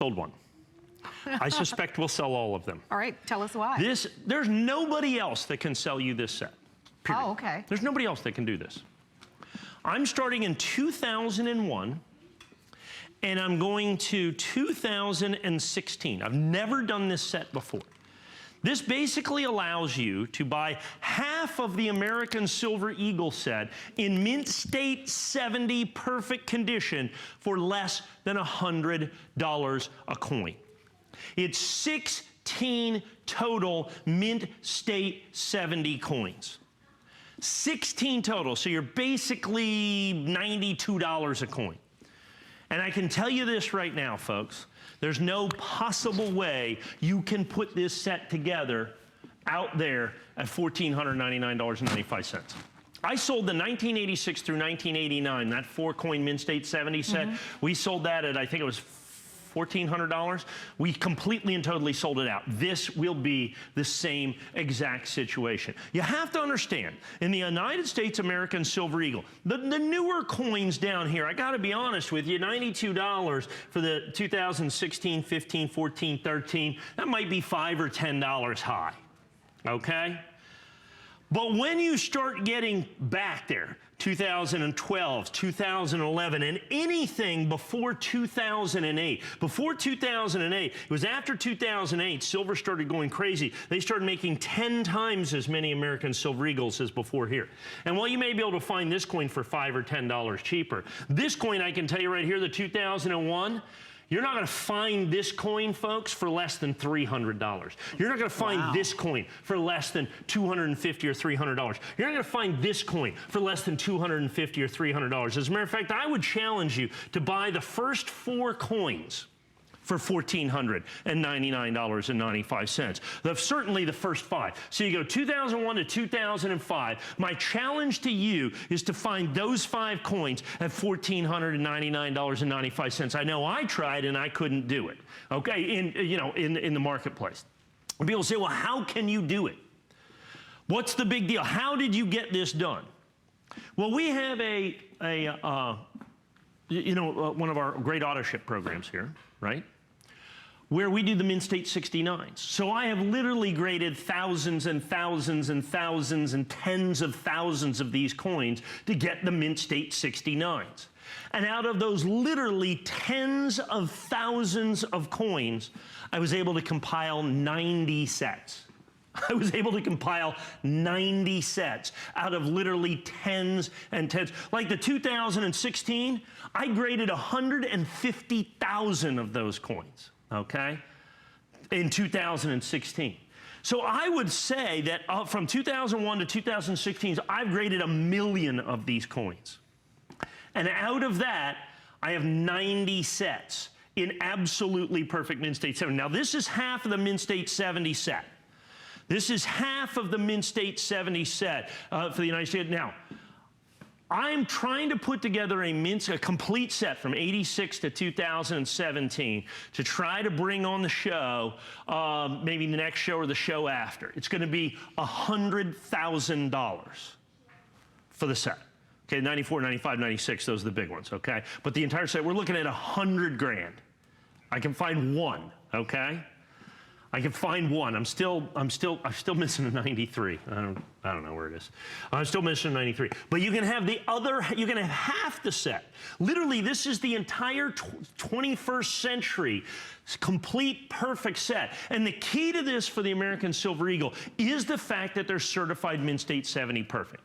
sold one. I suspect we'll sell all of them. All right, tell us why. There's nobody else that can sell you this set. Period. Oh, okay. There's nobody else that can do this. I'm starting in 2001, and I'm going to 2016. I've never done this set before. This basically allows you to buy half of the American Silver Eagle set in mint state 70 perfect condition for less than $100 a coin. It's 16 total mint state 70 coins. 16 total, so you're basically $92 a coin. And I can tell you this right now, folks, there's no possible way you can put this set together out there at $1,499.95. I sold the 1986 through 1989, that 4-coin mint state 70 set. We sold that at, I think it was $1,400. We completely and totally sold it out. This will be the same exact situation. You have to understand, in the United States American Silver Eagle, the newer coins down here, I gotta be honest with you, $92 for the 2016, 15, 14, 13, that might be $5 or $10 high, okay? But when you start getting back there, 2012, 2011, and anything before 2008. Before 2008, it was after 2008, silver started going crazy. They started making 10 times as many American Silver Eagles as before here. And while you may be able to find this coin for $5 or $10 cheaper, this coin, I can tell you right here, the 2001, you're not going to find this coin, folks, for less than $300. You're not going to find this coin for less than $250 or $300. You're not going to find this coin for less than $250 or $300. As a matter of fact, I would challenge you to buy the first 4 coins for $1,499.95. Certainly the first 5. So you go 2001 to 2005. My challenge to you is to find those 5 coins at $1,499.95. I know I tried and I couldn't do it. Okay, in the marketplace. And people say, well, how can you do it? What's the big deal? How did you get this done? Well, we have one of our great auto ship programs here, right? Where we do the mint state 69s. So I have literally graded thousands and thousands and thousands and tens of thousands of these coins to get the mint state 69s. And out of those literally tens of thousands of coins, I was able to compile 90 sets. I was able to compile 90 sets out of literally tens and tens. Like the 2016, I graded 150,000 of those coins, okay, in 2016. So I would say that from 2001 to 2016, I've graded 1 million of these coins. And out of that, I have 90 sets in absolutely perfect mint state 70. Now this is half of the mint state 70 set. This is half of the mint state 70 set for the United States. Now, I'm trying to put together a complete set from 86 to 2017 to try to bring on the show, maybe the next show or the show after. It's going to be $100,000 for the set. Okay, 94, 95, 96, those are the big ones, okay? But the entire set, we're looking at 100 grand. I can find one, okay? I can find one. I'm still missing a 93. I don't know where it is. I'm still missing a 93. But you can have you can have half the set. Literally, this is the entire 21st century complete perfect set. And the key to this for the American Silver Eagle is the fact that they're certified mint state 70 perfect.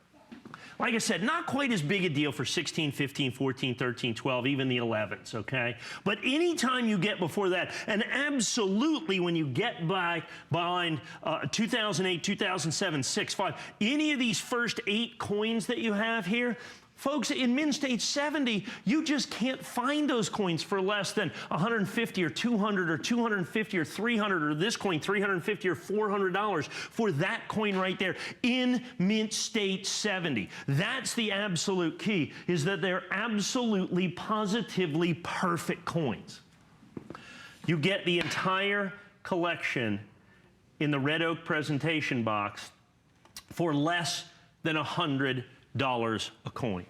Like I said, not quite as big a deal for 16, 15, 14, 13, 12, even the 11s, okay? But anytime you get before that, and absolutely when you get behind 2008, 2007, 6, 5, any of these first 8 coins that you have here, folks, in mint state 70, you just can't find those coins for less than 150 or 200 or 250 or 300 or this coin, 350 or $400 for that coin right there in mint state 70. That's the absolute key, is that they're absolutely, positively perfect coins. You get the entire collection in the red oak presentation box for less than $100 a coin,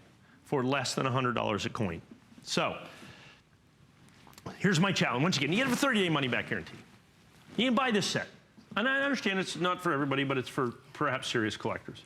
for less than $100 a coin. So here's my challenge. Once again, you get a 30-day money-back guarantee. You can buy this set. And I understand it's not for everybody, but it's for perhaps serious collectors.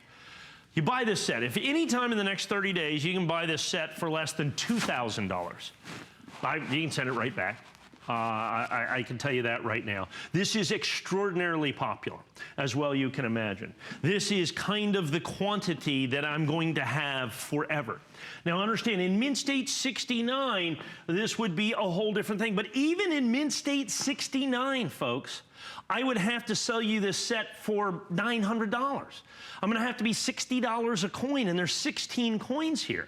You buy this set. If any time in the next 30 days you can buy this set for less than $2,000, you can send it right back. I can tell you that right now. This is extraordinarily popular, as well you can imagine. This is kind of the quantity that I'm going to have forever. Now understand, in Mint State 69, this would be a whole different thing. But even in Mint State 69, folks, I would have to sell you this set for $900. I'm going to have to be $60 a coin, and there's 16 coins here,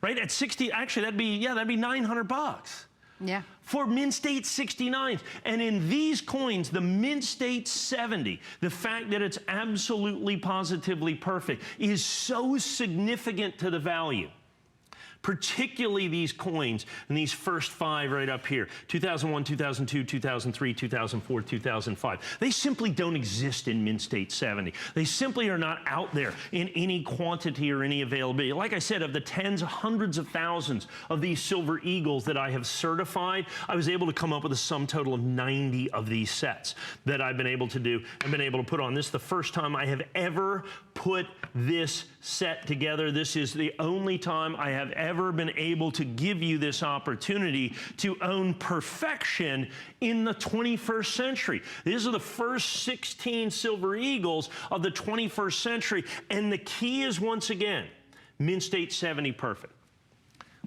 right? At 60, actually, that'd be $900. Yeah. For Mint State 69s. And in these coins, the Mint State 70, the fact that it's absolutely positively perfect is so significant to the value. Particularly these coins and these first 5 right up here, 2001, 2002, 2003, 2004, 2005. They simply don't exist in Mint State 70. They simply are not out there in any quantity or any availability. Like I said, of the tens, hundreds of thousands of these Silver Eagles that I have certified, I was able to come up with a sum total of 90 of these sets that I've been able to do and been able to put on. This is the first time I have ever put this set together. This is the only time I have ever been able to give you this opportunity to own perfection in the 21st century. These are the first 16 Silver Eagles of the 21st century, and the key is, once again, Mint State 70 perfect.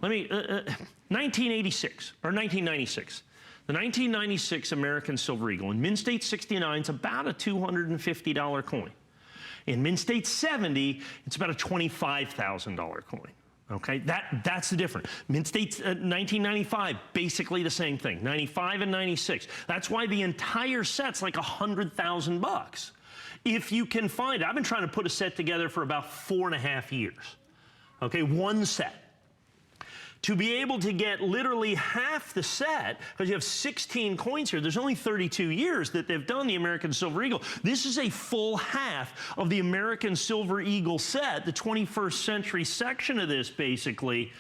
Let me, 1986, or 1996. The 1996 American Silver Eagle in Mint State 69 is about a $250 coin. In Mint State 70, it's about a $25,000 coin. Okay, that's the difference. Mint State 1995, basically the same thing. 95 and 96. That's why the entire set's like $100,000. If you can find it. I've been trying to put a set together for about 4.5 years. Okay, one set. To be able to get literally half the set, because you have 16 coins here, there's only 32 years that they've done the American Silver Eagle. This is a full half of the American Silver Eagle set, the 21st century section of this, basically.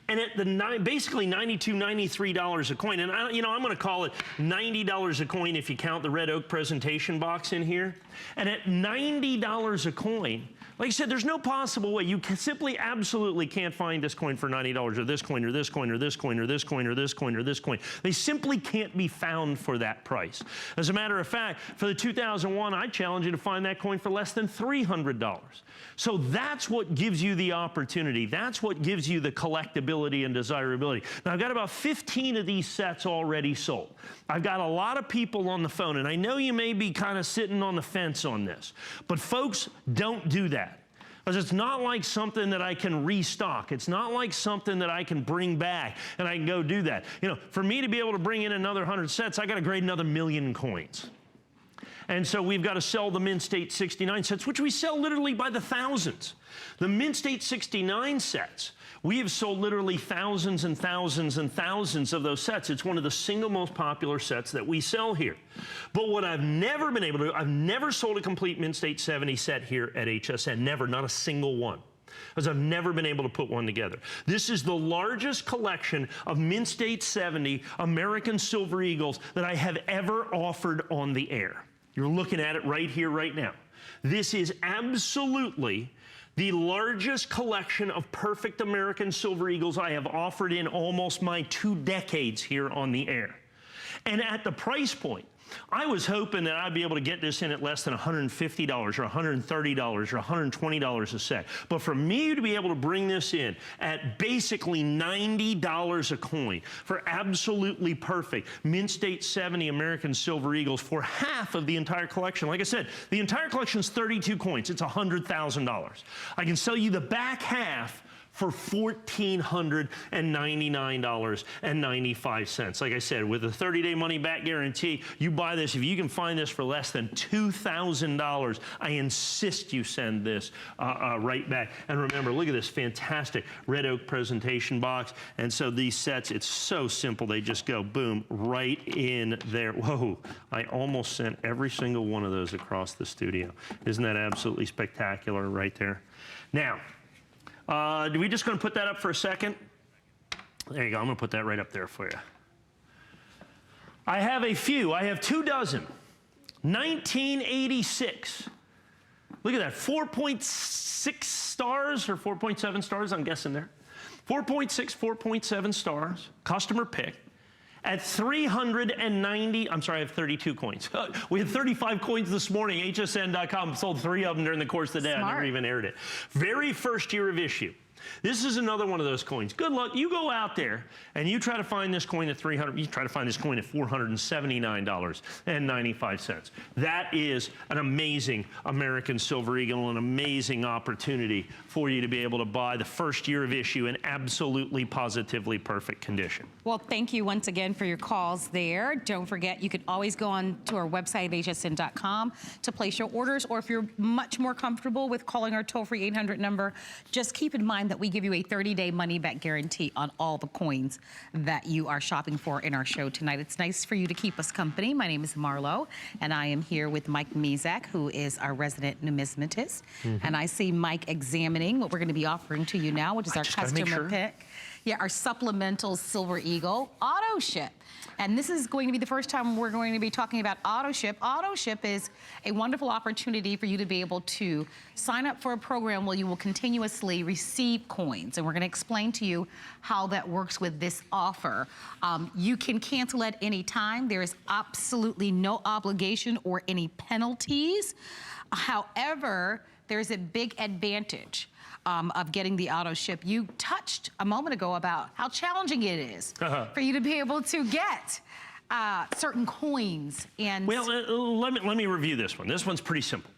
And at the basically $92, $93 a coin, and I'm going to call it $90 a coin if you count the red oak presentation box in here. And at $90 a coin, like I said, there's no possible way. You simply absolutely can't find this coin for $90, or this coin, or this coin, or this coin, or this coin, or this coin, or this coin. They simply can't be found for that price. As a matter of fact, for the 2001, I challenge you to find that coin for less than $300. So that's what gives you the opportunity. That's what gives you the collectability and desirability. Now, I've got about 15 of these sets already sold. I've got a lot of people on the phone, and I know you may be kind of sitting on the fence on this, but folks, don't do that. Because it's not like something that I can restock. It's not like something that I can bring back and I can go do that. For me to be able to bring in another 100 sets, I got to grade another 1,000,000 coins. And so we've got to sell the Mint State 69 sets, which we sell literally by the thousands. The Mint State 69 sets, we have sold literally thousands and thousands and thousands of those sets. It's one of the single most popular sets that we sell here. But what I've never been able to do, I've never sold a complete Mint State 70 set here at HSN. Never, not a single one. Because I've never been able to put one together. This is the largest collection of Mint State 70 American Silver Eagles that I have ever offered on the air. You're looking at it right here, right now. This is absolutely the largest collection of perfect American Silver Eagles I have offered in almost my 2 decades here on the air. And at the price point, I was hoping that I'd be able to get this in at less than $150 or $130 or $120 a set. But for me to be able to bring this in at basically $90 a coin for absolutely perfect Mint State 70 American Silver Eagles for half of the entire collection. Like I said, the entire collection is 32 coins. It's $100,000. I can sell you the back half for $1,499.95. Like I said, with a 30-day money-back guarantee, you buy this. If you can find this for less than $2,000, I insist you send this right back. And remember, look at this fantastic red oak presentation box. And so these sets, it's so simple. They just go, boom, right in there. Whoa, I almost sent every single one of those across the studio. Isn't that absolutely spectacular right there? Now, are we just going to put that up for a second? There you go. I'm going to put that right up there for you. I have a few. I have 2 dozen. 1986. Look at that, 4.6 stars or 4.7 stars, I'm guessing there. 4.6, 4.7 stars, customer pick. At 390, I'm sorry, I have 32 coins. We had 35 coins this morning. HSN.com sold 3 of them during the course of the day. Smart. I never even aired it. Very first year of issue. This is another one of those coins. Good luck. You go out there and you try to find this coin at 300. You try to find this coin at $479.95. That is an amazing American Silver Eagle, an amazing opportunity for you to be able to buy the first year of issue in absolutely, positively perfect condition. Well, thank you once again for your calls there. Don't forget, you can always go on to our website, hsn.com, to place your orders, or if you're much more comfortable with calling our toll-free 800 number, just keep in mind that we give you a 30-day money-back guarantee on all the coins that you are shopping for in our show tonight. It's nice for you to keep us company. My name is Marlo, and I am here with Mike Mezak, who is our resident numismatist. And I see Mike examining what we're going to be offering to you now, which is our customer pick. Yeah, our supplemental Silver Eagle auto ship. And this is going to be the first time we're going to be talking about auto ship. Auto ship is a wonderful opportunity for you to be able to sign up for a program where you will continuously receive coins. And we're going to explain to you how that works with this offer. You can cancel at any time. There is absolutely no obligation or any penalties. However, there's a big advantage of getting the auto ship. You touched a moment ago about how challenging it is for you to be able to get certain coins. And well, let me review this one. This one's pretty simple.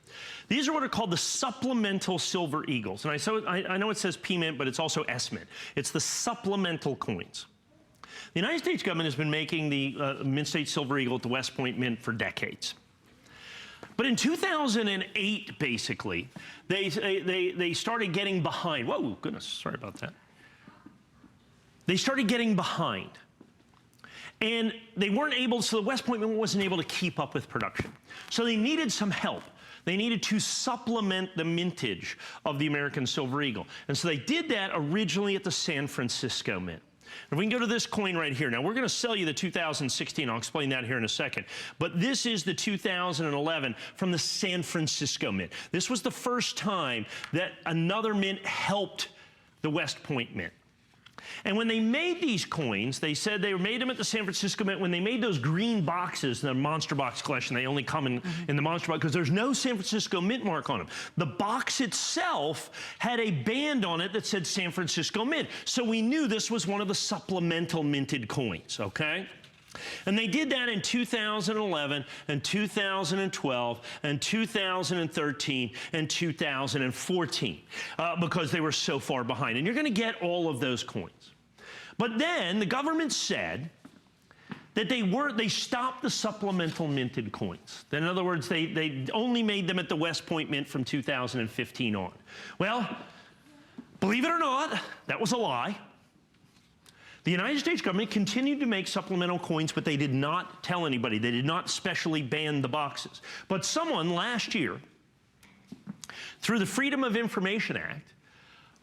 These are what are called the supplemental Silver Eagles. And I know it says P-Mint, but it's also S-Mint. It's the supplemental coins. The United States government has been making the Mint State Silver Eagle at the West Point Mint for decades. But in 2008, basically, they started getting behind. Whoa, goodness, sorry about that. They started getting behind. And they weren't able, so the West Point Mint wasn't able to keep up with production. So they needed some help. They needed to supplement the mintage of the American Silver Eagle. And so they did that originally at the San Francisco Mint. If we can go to this coin right here. Now, we're going to sell you the 2016. I'll explain that here in a second. But this is the 2011 from the San Francisco Mint. This was the first time that another mint helped the West Point Mint. And when they made these coins, they said they made them at the San Francisco Mint. When they made those green boxes, the Monster Box collection, they only come in the Monster Box because there's no San Francisco Mint mark on them. The box itself had a band on it that said San Francisco Mint. So we knew this was one of the supplemental minted coins, okay? And they did that in 2011 and 2012 and 2013 and 2014 because they were so far behind. And you're going to get all of those coins. But then the government said that they stopped the supplemental minted coins. In other words, they only made them at the West Point Mint from 2015 on. Well, believe it or not, that was a lie. The United States government continued to make supplemental coins, but they did not tell anybody. They did not specially ban the boxes. But someone last year, through the Freedom of Information Act,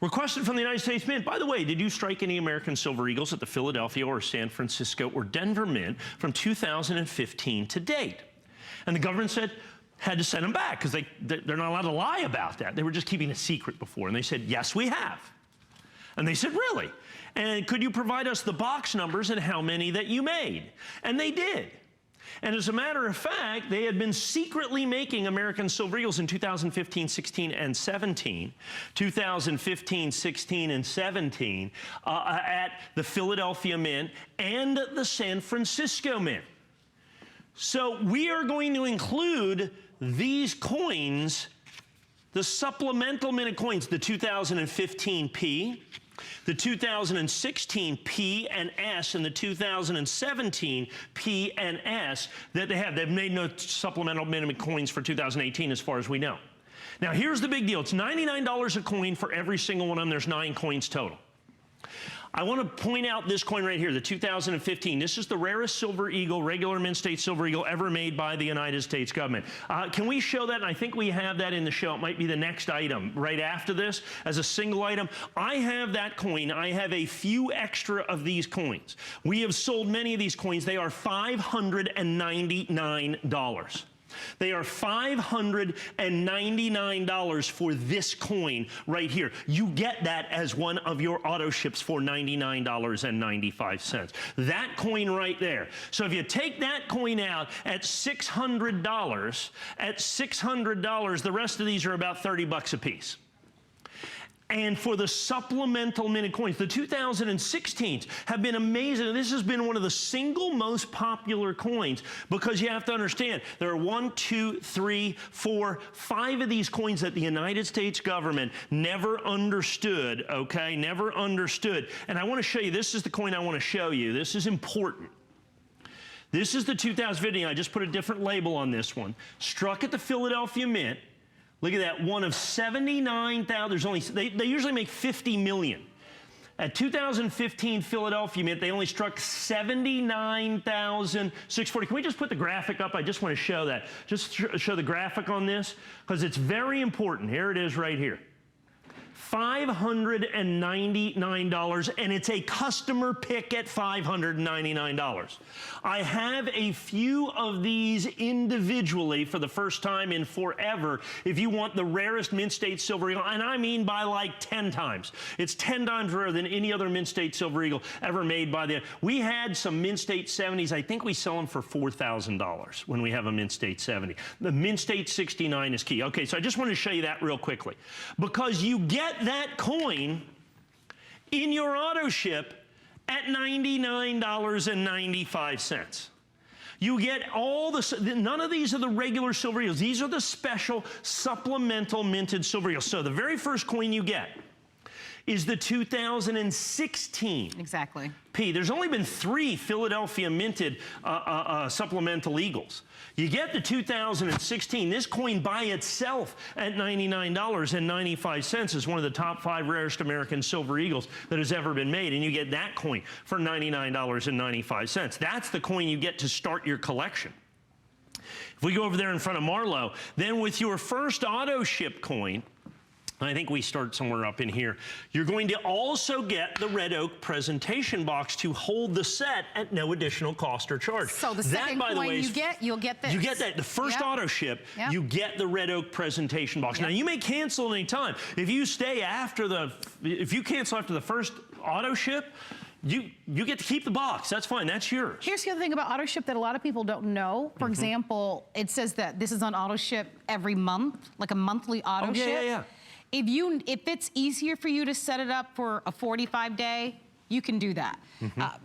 requested from the United States Mint, by the way, did you strike any American Silver Eagles at the Philadelphia or San Francisco or Denver Mint from 2015 to date? And the government said, had to send them back because they're not allowed to lie about that. They were just keeping a secret before. And they said, yes, we have. And they said, really? And could you provide us the box numbers and how many that you made? And they did. And as a matter of fact, they had been secretly making American Silver Eagles in 2015, 16, and 17, 2015, 16, and 17 at the Philadelphia Mint and the San Francisco Mint. So we are going to include these coins, the supplemental minted coins, the 2015 P, the 2016 P and S, and the 2017 P and S that they have. They've made no supplemental minted coins for 2018 as far as we know. Now here's the big deal. It's $99 a coin for every single one of them. There's 9 coins total. I want to point out this coin right here, the 2015. This is the rarest silver eagle, regular mint state silver eagle ever made by the United States government. Can we show that? And I think we have that in the show. It might be the next item right after this as a single item. I have that coin. I have a few extra of these coins. We have sold many of these coins. They are $599. They are $599 for this coin right here. You get that as one of your auto ships for $99.95. That coin right there. So if you take that coin out at $600, the rest of these are about 30 bucks a piece. And for the supplemental minted coins, the 2016s have been amazing. This has been one of the single most popular coins because you have to understand there are 1, 2, 3, 4, 5 of these coins that the United States government never understood, okay? Never understood. And I want to show you, this is the coin I want to show you. This is important. This is the 2015. I just put a different label on this one. Struck at the Philadelphia Mint. Look at that, one of 79,000. There's only, they usually make 50 million. At 2015 Philadelphia Mint, they only struck 79,640. Can we just put the graphic up? I just want to show that. Just show the graphic on this, because it's very important. Here it is right here. $599, and it's a customer pick at $599. I have a few of these individually for the first time in forever. If you want the rarest mint state silver eagle, and I mean by like 10 times. It's 10 times rarer than any other mint state silver eagle ever made by the. We had some mint state 70s. I think we sell them for $4,000 when we have a mint state 70. The mint state 69 is key. Okay, so I just wanted to show you that real quickly because you get that coin in your auto ship at $99.95. You get all the, none of these are the regular silver eagles. These are the special supplemental minted silver eagles. So the very first coin you get is the 2016. Exactly. There's only been 3 Philadelphia minted supplemental eagles. You get the 2016. This coin by itself at $99.95 is one of the top 5 rarest American silver eagles that has ever been made, and you get that coin for $99.95. That's the coin you get to start your collection. If we go over there in front of Marlowe, then with your first auto ship coin, I think we start somewhere up in here. You're going to also get the red oak presentation box to hold the set at no additional cost or charge. So the second coin you get, you'll get this. You get that. The first auto ship, you get the red oak presentation box. Now, you may cancel any time. If you stay after the, if you cancel after the first auto ship, you get to keep the box. That's fine. That's yours. Here's the other thing about auto ship that a lot of people don't know. For example, it says that this is on auto ship every month, like a monthly auto ship. If it's easier for you to set it up for a 45-day, you can do that.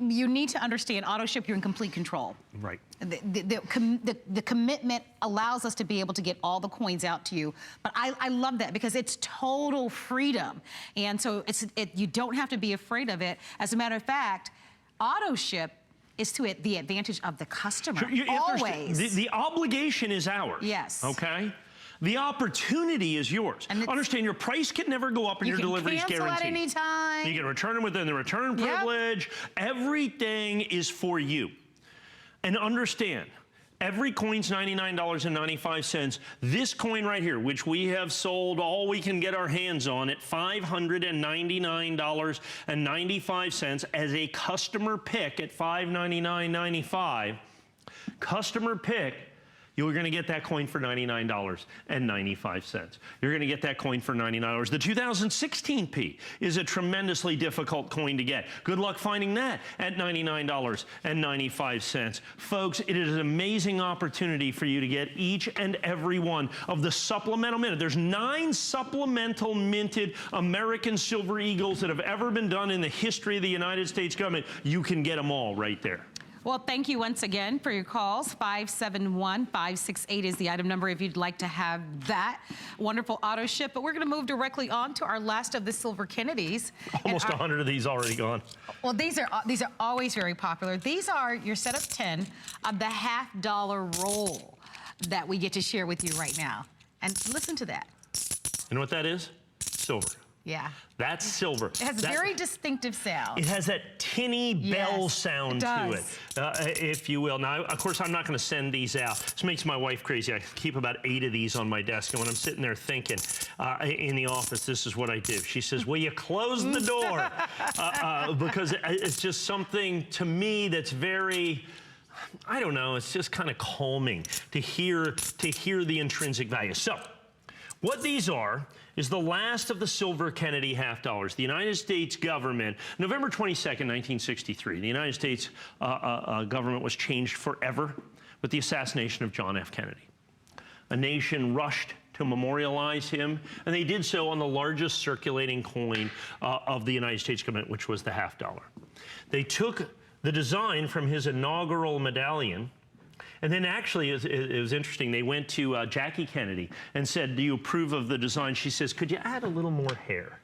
You need to understand auto ship, you're in complete control. Right. The commitment allows us to be able to get all the coins out to you. But I love that because it's total freedom. And so you don't have to be afraid of it. As a matter of fact, auto ship is to the advantage of the customer, always. The obligation is ours. Yes. Okay? The opportunity is yours. Understand, your price can never go up and your delivery is guaranteed. You can cancel at any time. You can return them within the return privilege. Everything is for you. And understand, every coin's $99.95. This coin right here, which we have sold all we can get our hands on at $599.95 as a customer pick at $599.95. Customer pick. You're going to get that coin for $99.95. You're going to get that coin for $99. The 2016P is a tremendously difficult coin to get. Good luck finding that at $99.95. Folks, it is an amazing opportunity for you to get each and every one of the supplemental minted. There's 9 supplemental minted American silver eagles that have ever been done in the history of the United States government. You can get them all right there. Well, thank you once again for your calls. 571-568 is the item number if you'd like to have that wonderful auto ship. But we're going to move directly on to our last of the Silver Kennedys. Almost 100 of these already gone. Well, these are always very popular. These are your set of 10 of the $50 roll that we get to share with you right now. And listen to that. You know what that is? Silver. Yeah. That's silver. It has a very distinctive sound. It has that tinny bell sound to it, if you will. Now, of course, I'm not going to send these out. This makes my wife crazy. I keep about 8 of these on my desk, and when I'm sitting there thinking in the office, this is what I do. She says, will you close the door? Because it's just something, to me, that's very... I don't know, it's just kind of calming to hear the intrinsic value. So, what these are is the last of the silver Kennedy half dollars. The United States government, November 22nd, 1963, the United States government was changed forever with the assassination of John F. Kennedy. A nation rushed to memorialize him, and they did so on the largest circulating coin of the United States government, which was the half dollar. They took the design from his inaugural medallion, and then actually, it was interesting, they went to Jackie Kennedy and said, do you approve of the design? She says, could you add a little more hair?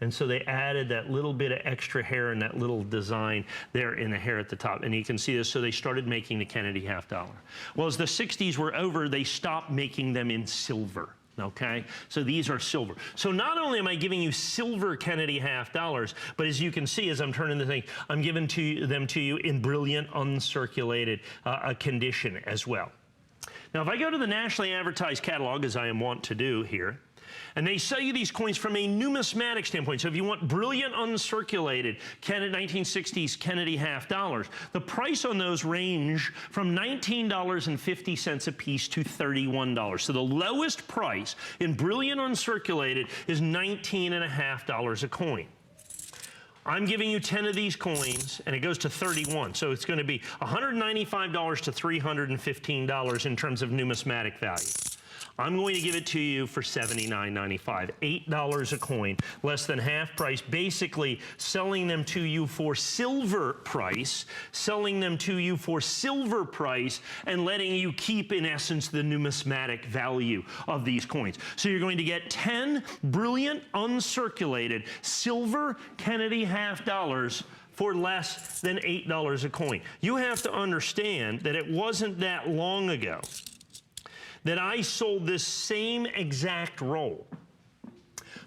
And so they added that little bit of extra hair and that little design there in the hair at the top. And you can see this, so they started making the Kennedy half dollar. Well, as the 60s were over, they stopped making them in silver. Okay, so these are silver. So not only am I giving you silver Kennedy half dollars, but as you can see, as I'm turning the thing, I'm giving them to you in brilliant, uncirculated condition as well. Now, if I go to the nationally advertised catalog, as I am wont to do here, and they sell you these coins from a numismatic standpoint. So if you want brilliant, uncirculated 1960s Kennedy half dollars, the price on those range from $19.50 a piece to $31. So the lowest price in brilliant, uncirculated is $19.50 a coin. I'm giving you 10 of these coins, and it goes to 31. So it's going to be $195 to $315 in terms of numismatic value. I'm going to give it to you for $79.95, $8 a coin, less than half price, basically selling them to you for silver price, and letting you keep, in essence, the numismatic value of these coins. So you're going to get 10 brilliant, uncirculated silver Kennedy half dollars for less than $8 a coin. You have to understand that it wasn't that long ago that I sold this same exact roll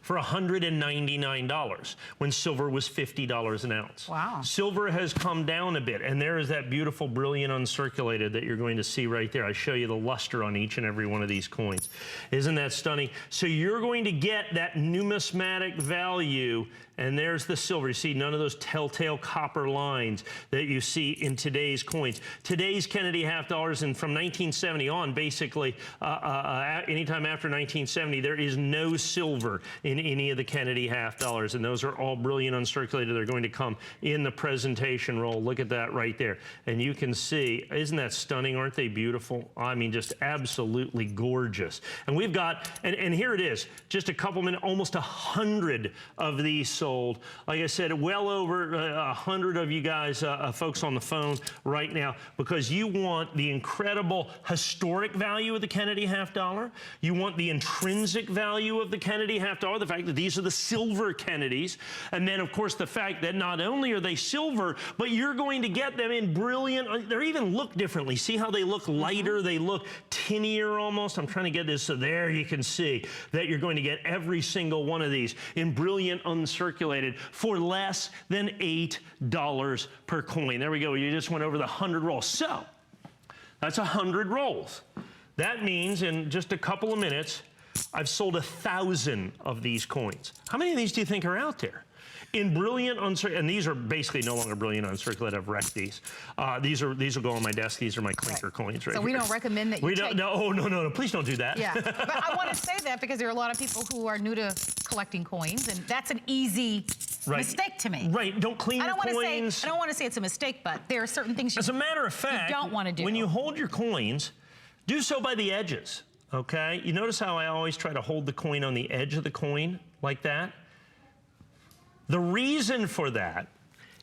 for $199 when silver was $50 an ounce. Wow. Silver has come down a bit, and there is that beautiful, brilliant, uncirculated that you're going to see right there. I show you the luster on each and every one of these coins. Isn't that stunning? So you're going to get that numismatic value, and there's the silver. You see none of those telltale copper lines that you see in today's coins. Today's Kennedy half dollars, and from 1970 on, basically, anytime after 1970, there is no silver in any of the Kennedy half dollars, and those are all brilliant, uncirculated. They're going to come in the presentation roll. Look at that right there. And you can see, isn't that stunning? Aren't they beautiful? I mean, just absolutely gorgeous. And we've got, and here it is, just a couple minutes, almost 100 of these sold. Like I said, well over 100 of you guys, folks on the phone right now, because you want the incredible historic value of the Kennedy half dollar. You want the intrinsic value of the Kennedy half dollar, the fact that these are the silver Kennedys. And then, of course, the fact that not only are they silver, but you're going to get them in brilliant, they even look differently. See how they look lighter? They look tinnier almost. I'm trying to get this so there you can see that you're going to get every single one of these in brilliant, uncirculated for less than $8 per coin. There we go. You just went over the 100 rolls. So that's 100 rolls. That means in just a couple of minutes, I've sold 1,000 of these coins. How many of these do you think are out there? In brilliant, and these are basically no longer brilliant uncirculated. I've wrecked these. These will go on my desk. These are my clinker coins right So here. we don't recommend that you take... No, please don't do that. Yeah, but I want to say that because there are a lot of people who are new to collecting coins, and that's an easy mistake to me. Right, don't clean your coins. I don't want to say it's a mistake, but there are certain things As a matter of fact, you don't want to do. When you hold your coins, do so by the edges, okay? You notice how I always try to hold the coin on the edge of the coin like that? The reason for that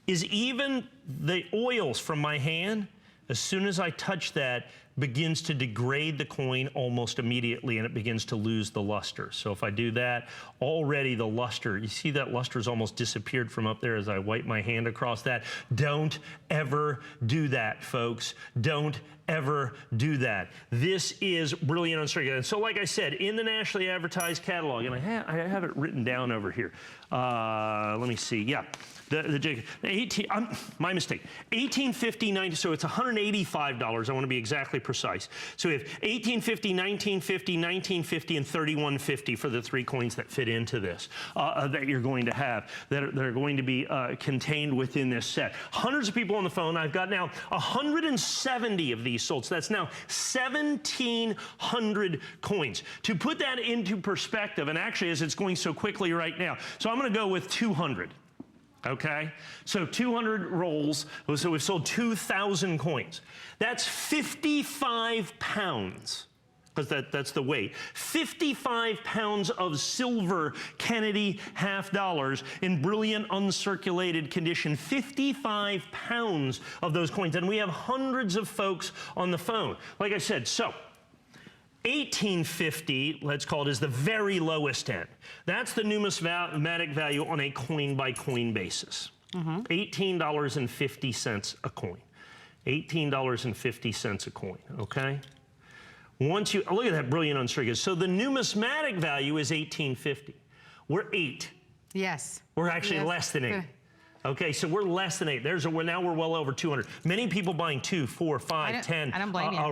is even the oils from my hand as soon as I touch that, begins to degrade the coin almost immediately, and it begins to lose the luster. So if I do that, already the luster, you see that luster's almost disappeared from up there as I wipe my hand across that. Don't ever do that, folks. Don't ever do that. This is brilliant uncirculated. And so like I said, in the nationally advertised catalog, and I have it written down over here. Let me see, yeah. My mistake, 1850, 90, so it's $185. I want to be exactly precise. So we have 1850, 1950, 1950, and 3150 for the 3 coins that fit into this, that you're going to have, that are going to be contained within this set. Hundreds of people on the phone. I've got now 170 of these sold. So that's now 1,700 coins. To put that into perspective, and actually as it's going so quickly right now, so I'm going to go with 200. Okay, so 200 rolls, so we've sold 2,000 coins. That's 55 pounds, because that's the weight. 55 pounds of silver Kennedy half dollars in brilliant uncirculated condition. 55 pounds of those coins, and we have hundreds of folks on the phone. Like I said, so 1850, let's call it, is the very lowest end. That's the numismatic value on a coin-by-coin basis. $18.50 a coin. $18.50 a coin, okay? Once you, look at that brilliant uncirculated. So the numismatic value is $18.50. We're 8. Yes. We're actually less than 8. Okay, so we're less than 8. Now we're well over 200. Many people buying 2, 4, 5, 10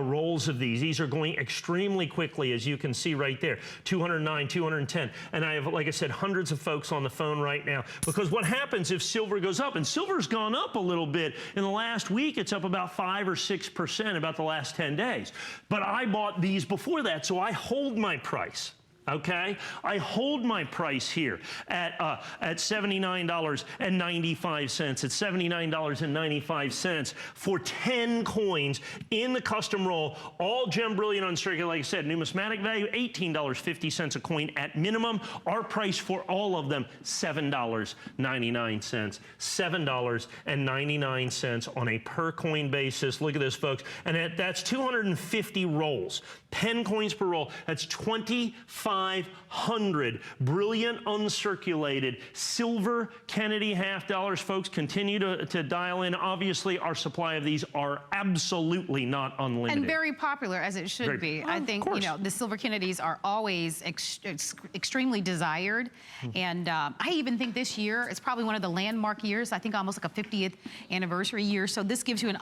rolls of these. These are going extremely quickly, as you can see right there. 209, 210. And I have, like I said, hundreds of folks on the phone right now. Because what happens if silver goes up? And silver's gone up a little bit. In the last week, it's up about 5 or 6% about the last 10 days. But I bought these before that, so I hold my price. Okay, I hold my price here at $79.95. At $79.95 for 10 coins in the custom roll, all gem brilliant uncirculated. Like I said, numismatic value $18.50 a coin at minimum. Our price for all of them $7.99. $7.99 on a per coin basis. Look at this, folks, and that's 250 rolls. 10 coins per roll. That's 2,500 brilliant uncirculated silver Kennedy half dollars. Folks, continue to dial in. Obviously, our supply of these are absolutely not unlimited. And very popular, as it should be. I think, you know, the silver Kennedys are always extremely desired. And I even think this year is probably one of the landmark years. I think almost like a 50th anniversary year. So this gives you an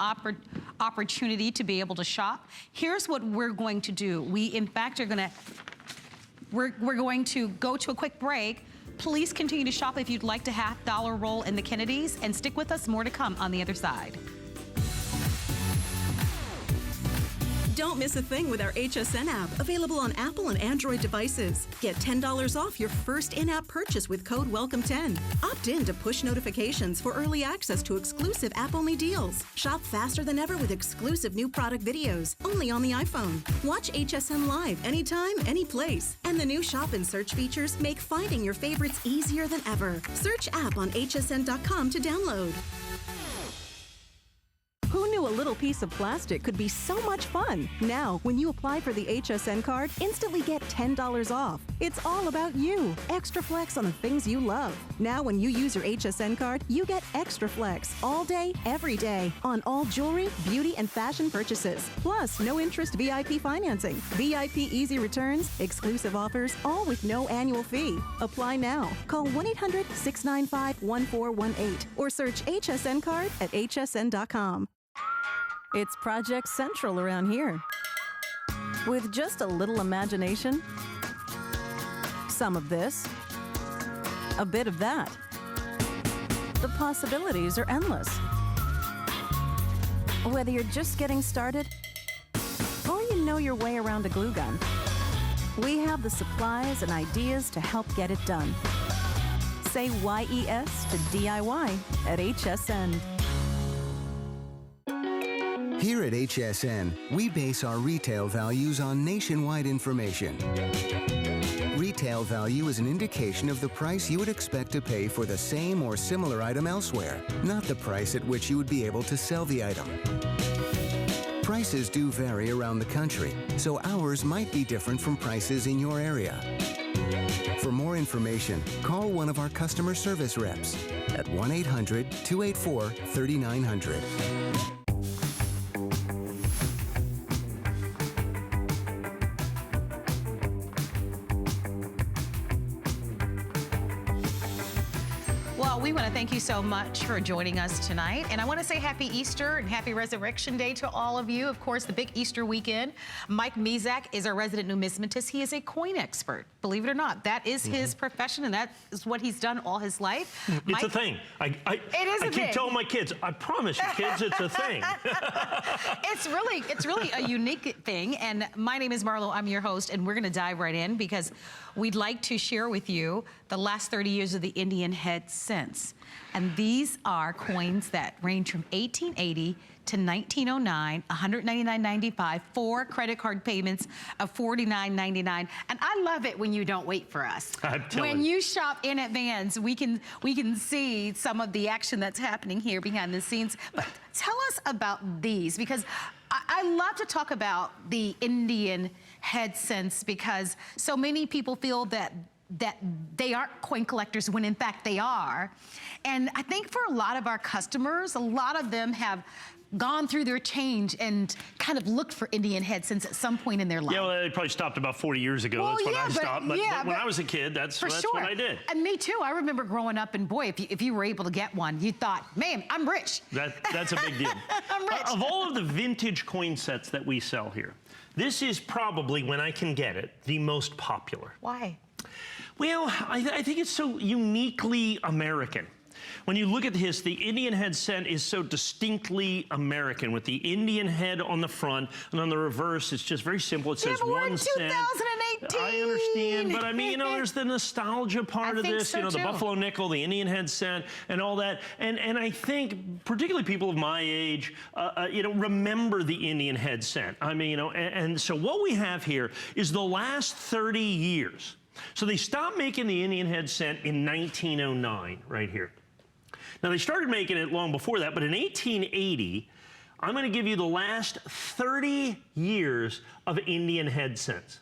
opportunity to be able to shop. Here's what we're going to do. We, in fact, are going to, we're going to go to a quick break. Please continue to shop if you'd like to half dollar roll in the Kennedys, and stick with us. More to come on the other side. Don't miss a thing with our HSN app, available on Apple and Android devices. Get $10 off your first in-app purchase with code WELCOME10. Opt in to push notifications for early access to exclusive app-only deals. Shop faster than ever with exclusive new product videos, only on the iPhone. Watch HSN live anytime, any place. And the new shop and search features make finding your favorites easier than ever. Search app on hsn.com to download. Who knew a little piece of plastic could be so much fun? Now, when you apply for the HSN card, instantly get $10 off. It's all about you. Extra flex on the things you love. Now, when you use your HSN card, you get extra flex all day, every day on all jewelry, beauty, and fashion purchases. Plus, no interest VIP financing, VIP easy returns, exclusive offers, all with no annual fee. Apply now. Call 1-800-695-1418 or search HSN card at hsn.com. It's Project Central around here. With just a little imagination, some of this, a bit of that. The possibilities are endless. Whether you're just getting started or you know your way around a glue gun, we have the supplies and ideas to help get it done. Say YES to DIY at HSN. Here at HSN, we base our retail values on nationwide information. Retail value is an indication of the price you would expect to pay for the same or similar item elsewhere, not the price at which you would be able to sell the item. Prices do vary around the country, so ours might be different from prices in your area. For more information, call one of our customer service reps at 1-800-284-3900. Well, we want to thank you so much for joining us tonight. And I want to say happy Easter and happy Resurrection Day to all of you. Of course, the big Easter weekend. Mike Mezak is our resident numismatist. He is a coin expert, believe it or not. That is his profession, and that is what he's done all his life. It's a thing. I keep telling my kids, I promise you, kids, it's a thing. It's really a unique thing. And my name is Marlo. I'm your host, and we're going to dive right in because we'd like to share with you the last 30 years of the Indian head cents. And these are coins that range from 1880 to 1909, $199.95, 4 credit card payments of $49.99. And I love it when you don't wait for us. When you shop in advance, we can see some of the action that's happening here behind the scenes. But tell us about these, because I love to talk about the Indian head cents because so many people feel that they aren't coin collectors when in fact they are. And I think for a lot of our customers, a lot of them have gone through their change and kind of looked for Indian head cents at some point in their life. Yeah, well, they probably stopped about 40 years ago. Well, that's when I stopped. But when I was a kid, that's what I did. And me too. I remember growing up, and boy, if you were able to get one, you thought, man, I'm rich. That's a big deal. I'm rich. Of all of the vintage coin sets that we sell here, this is probably, when I can get it, the most popular. Why? Well, I think it's so uniquely American. When you look at this, the Indian head cent is so distinctly American, with the Indian head on the front, and on the reverse, it's just very simple. It says 1 cent. 2018. I understand, but I mean, there's the nostalgia part of this, so the too. Buffalo nickel, the Indian head cent, and all that. And I think, particularly people of my age, remember the Indian head cent. I mean, and so what we have here is the last 30 years. So they stopped making the Indian head cent in 1909, right here. Now, they started making it long before that, but in 1880, I'm going to give you the last 30 years of Indian head cents.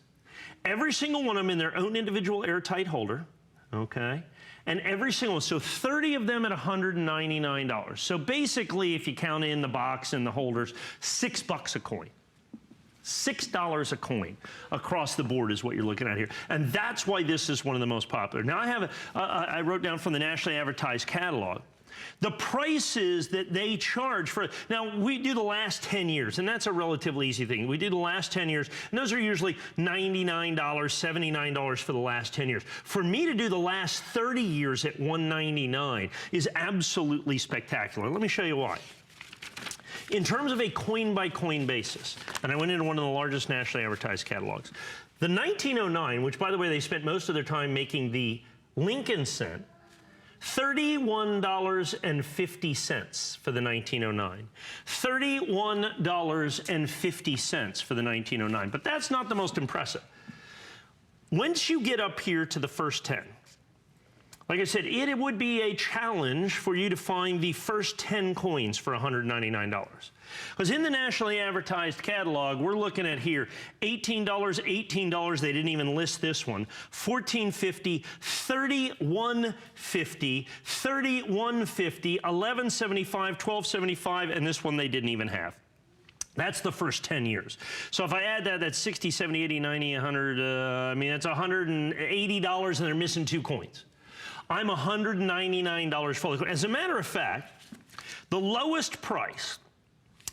Every single one of them in their own individual airtight holder, okay? And every single one, so 30 of them at $199. So basically, if you count in the box and the holders, $6 a coin. $6 a coin across the board is what you're looking at here. And that's why this is one of the most popular. Now, I wrote down from the nationally advertised catalog the prices that they charge for. Now, we do the last 10 years, and that's a relatively easy thing. We do the last 10 years, and those are usually $99, $79 for the last 10 years. For me to do the last 30 years at $199 is absolutely spectacular. Let me show you why. In terms of a coin-by-coin basis, and I went into one of the largest nationally advertised catalogs, the 1909, which, by the way, they spent most of their time making the Lincoln cent, $31.50 for the 1909. $31.50 for the 1909. But that's not the most impressive. Once you get up here to the first 10, like I said, it would be a challenge for you to find the first 10 coins for $199. Because in the nationally advertised catalog, we're looking at here, $18, $18, they didn't even list this one, $14.50, $31.50, $31.50, $11.75, $12.75, and this one they didn't even have. That's the first 10 years. So if I add that, that's 60, 70, 80, 90, 100, I mean, that's $180, and they're missing 2 coins. I'm $199 fully. As a matter of fact, the lowest price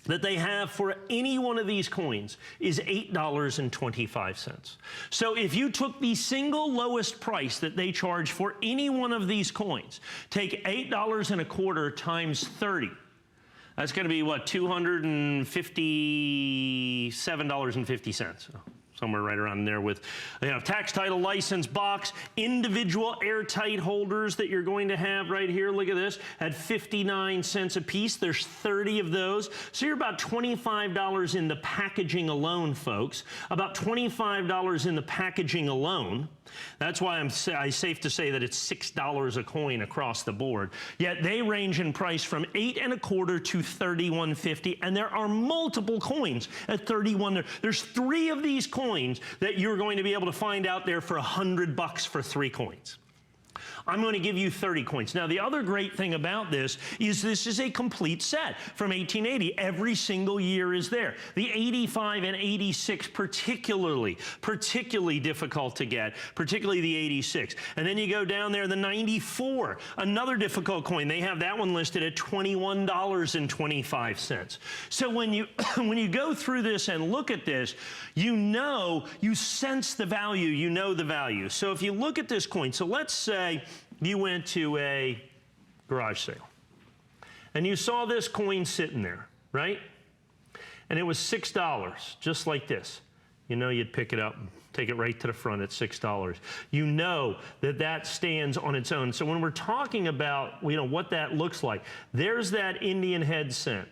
that they have for any one of these coins is $8.25. So if you took the single lowest price that they charge for any one of these coins, take $8.25 times 30, that's going to be what, $257.50. Somewhere right around there with, tax, title, license, box, individual airtight holders that you're going to have right here. Look at this, at 59 cents a piece. There's 30 of those. So you're about $25 in the packaging alone, folks. About $25 in the packaging alone. That's why I'm safe to say that it's $6 a coin across the board. Yet they range in price from $8.25 to $31.50, and there are multiple coins at $31. There's 3 of these coins that you're going to be able to find out there for $100 for 3 coins. I'm going to give you 30 coins. Now, the other great thing about this is a complete set from 1880. Every single year is there. The 85 and 86 particularly difficult to get, particularly the 86. And then you go down there, the 94, another difficult coin. They have that one listed at $21.25. So when you when you go through this and look at this, you sense the value, you know the value. So if you look at this coin, so let's say you went to a garage sale and you saw this coin sitting there, right? And it was $6, just like this. You know you'd pick it up and take it right to the front at $6. You know that that stands on its own. So when we're talking about, what that looks like, there's that Indian head cent